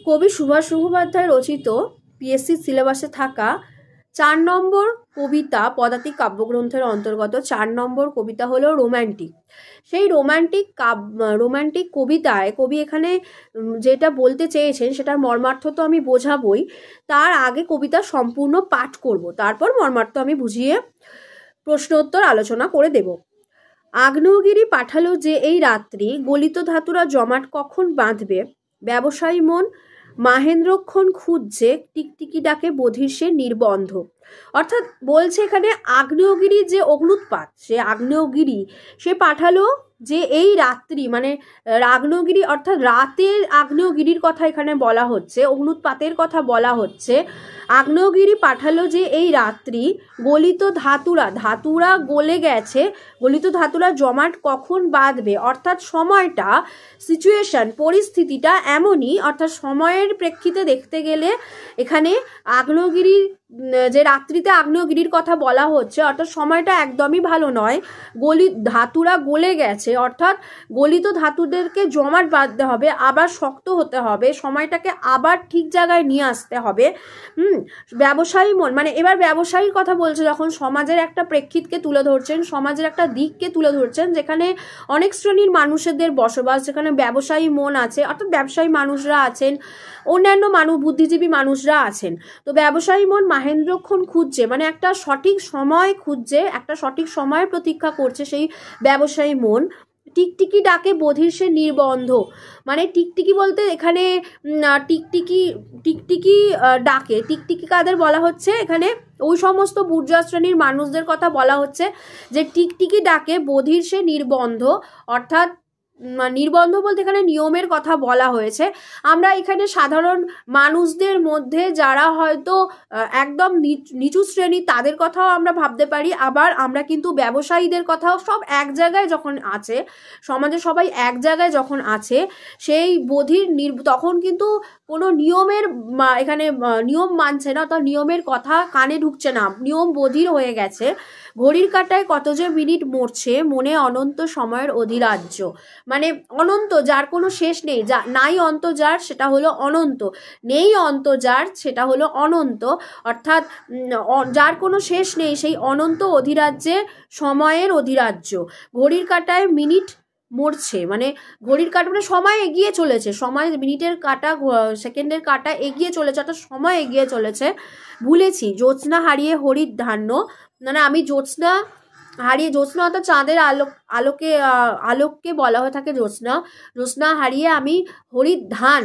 কবি সুভাষ মুখোপাধ্যায় রচিত পিএসসি সিলেবাসে থাকা 4 নম্বর কবিতা পদাতিক কাব্যগ্রন্থের অন্তর্গত 4 নম্বর কবিতা হলো রোম্যান্টিক। সেই রোম্যান্টিক কবিতায় কবি এখানে যেটা বলতে চেয়েছেন সেটার মর্মার্থ তো আমি বোঝাবই, তার আগে কবিতা সম্পূর্ণ পাঠ করব, তারপর মর্মার্থ আমি বুঝিয়ে প্রশ্নোত্তর আলোচনা করে দেব। আগ্নেয়গিরি পাঠালো যে এই রাত্রি, গলিত ধাতুরা জমাট কখন বাঁধবে, ব্যবসায়ী মন মাহেন্দ্রক্ষণ খুঁজছে, টিকটিকি ডাকে বধির সে নির্বন্ধ। অর্থাৎ বলছে এখানে আগ্নেয়গিরি যে অগ্নুৎপাত, সে আগ্নেয়গিরি সে পাঠালো যে এই রাত্রি, মানে আগ্নেয়গিরি অর্থাৎ রাতের আগ্নেয়গিরির কথা এখানে বলা হচ্ছে, অগ্নুৎপাতের কথা বলা হচ্ছে। আগ্নেয়গিরি পাঠালো যে এই রাত্রি, গলিত ধাতুরা গলে গেছে, গলিত ধাতুরা জমাট কখন বাঁধবে, অর্থাৎ সময়টা, সিচুয়েশন, পরিস্থিতিটা এমনই, অর্থাৎ সময়ের প্রেক্ষিতে দেখতে গেলে এখানে আগ্নেয়গিরি যে রাত্রিতে আগ্নেয়গিরির কথা বলা হচ্ছে, অর্থাৎ সময়টা একদমই ভালো নয়। ধাতুরা গলে গেছে, অর্থাৎ গলিত ধাতুদেরকে জমাট বাঁধতে হবে, আবার শক্ত হতে হবে, সময়টাকে আবার ঠিক জায়গায় নিয়ে আসতে হবে। ব্যবসায়ী মন, মানে এবার ব্যবসায়ীর কথা বলছে যখন, সমাজের একটা প্রেক্ষিতকে তুলে ধরছেন, সমাজের একটা দিককে তুলে ধরছেন যেখানে অনেক শ্রেণীর মানুষদের বসবাস, যেখানে ব্যবসায়ী মন আছে, অর্থাৎ ব্যবসায়ী মানুষরা আছেন, অন্যান্য বুদ্ধিজীবী মানুষরা আছেন। তো ব্যবসায়ী মন মাহেন্দ্রক্ষণ খুঁজছে, মানে একটা সঠিক সময় খুঁজছে, একটা সঠিক সময়ের প্রতীক্ষা করছে সেই ব্যবসায়ী মন। টিকটিকি ডাকে বধির সে নির্বন্ধ, মানে টিকটিকি বলতে এখানে টিকটিকি ডাকে, টিকটিকি কাদের বলা হচ্ছে এখানে, ওই সমস্ত বুর্জোয়া শ্রেণীর মানুষদের কথা বলা হচ্ছে যে টিকটিকি ডাকে বধির সে নির্বন্ধ। অর্থাৎ নির্বন্ধ বলতে এখানে নিয়মের কথা বলা হয়েছে। আমরা এখানে সাধারণ মানুষদের মধ্যে যারা হয়তো একদম নিচু শ্রেণী তাদের কথাও আমরা ভাবতে পারি, আবার আমরা কিন্তু ব্যবসায়ীদের কথাও, সব এক জায়গায় যখন আছে, সমাজে সবাই এক জায়গায় যখন আছে, সেই বধির তখন কিন্তু কোনো নিয়মের এখানে নিয়ম মানছে না, অর্থাৎ নিয়মের কথা কানে ঢুকছে না, নিয়ম বধির হয়ে গেছে। ঘড়ির কাঁটায় কত যে মিনিট মরছে, মনে অনন্ত সময়ের অধিরাজ্য, মানে অনন্ত, যার কোনো শেষ নেই, নাই অন্ত যার সেটা হলো অনন্ত, নেই অন্ত যার সেটা হলো অনন্ত, অর্থাৎ যার কোনো শেষ নেই, সেই অনন্ত অধিরাজ্যে সময়ের অধিরাজ্য। ঘড়ির কাঁটায় মিনিট মরছে, মানে ঘড়ির কাঁটা মানে সময় এগিয়ে চলেছে, সময়, মিনিটের কাঁটা, সেকেন্ডের কাঁটা এগিয়ে চলেছে, অর্থাৎ সময় এগিয়ে চলেছে। ভুলেছি জ্যোৎস্না হারিয়ে হরির ধান্য, মানে আমি জ্যোৎস্না হারিয়ে, জ্যোৎস্না অর্থাৎ চাঁদের আলোককে বলা হয়ে থাকে জ্যোৎস্না হারিয়ে আমি হরির ধান